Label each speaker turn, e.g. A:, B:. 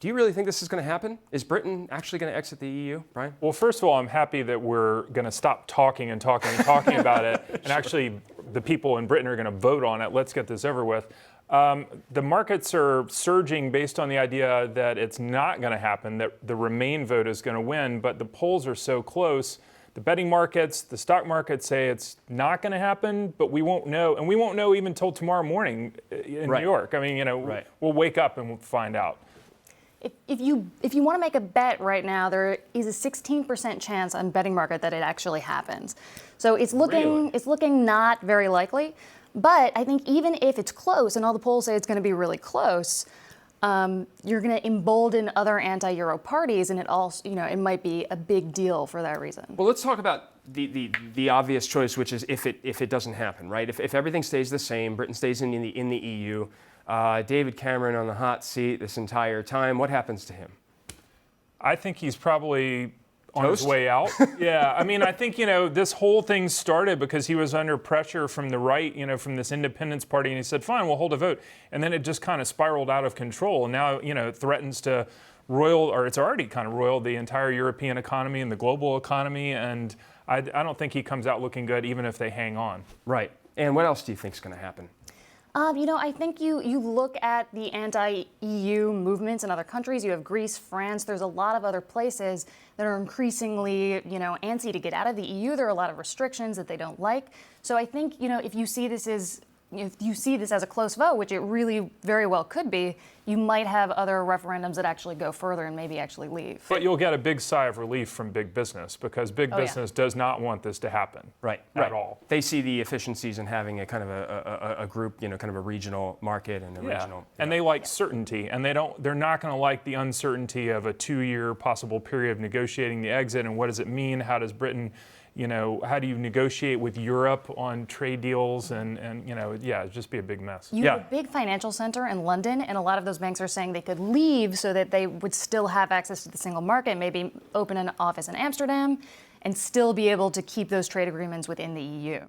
A: Do you really think this is going to happen? Is Britain actually going to exit the EU, Brian?
B: Well, first of all, I'm happy that we're going to stop talking about it, and actually the people in Britain are going to vote on it. Let's get this over with. The markets are surging based on the idea that it's not going to happen, that the Remain vote is going to win, but the polls are so close. The betting markets, the stock markets say it's not going to happen, but we won't know. And we won't know even until tomorrow morning in New York. I mean, we'll wake up and we'll find out.
C: If you want to make a bet right now, there is a 16% chance on betting market that it actually happens. So it's looking not very likely. But I think even if it's close, and all the polls say it's going to be really close, you're going to embolden other anti-Euro parties, and it might be a big deal for that reason.
A: Well, let's talk about the obvious choice, which is if it doesn't happen, right? If everything stays the same, Britain stays in the EU, David Cameron on the hot seat this entire time, what happens to him?
B: I think he's probably on his way out. Yeah, I mean, I think, this whole thing started because he was under pressure from the right, from this independence party, and he said, fine, we'll hold a vote. And then it just kind of spiraled out of control. And now, it threatens to it's already kind of roiled the entire European economy and the global economy. And I don't think he comes out looking good, even if they hang on.
A: Right. And what else do you think is going to happen?
C: I think you look at the anti-EU movements in other countries. You have Greece, France. There's a lot of other places that are increasingly, antsy to get out of the EU. There are a lot of restrictions that they don't like. So I think, if you see this as a close vote, which it really very well could be, you might have other referendums that actually go further and maybe actually leave.
B: But you'll get a big sigh of relief from big business because big business does not want this to happen. At all.
A: They see the efficiencies in having a kind of a group, kind of a regional market and a regional.
B: And they like certainty, and they're not going to like the uncertainty of a 2-year possible period of negotiating the exit. And what does it mean? How does Britain, how do you negotiate with Europe on trade deals? And it'd just be a big mess.
C: You have a big financial center in London, and a lot of those banks are saying they could leave so that they would still have access to the single market, maybe open an office in Amsterdam, and still be able to keep those trade agreements within the EU.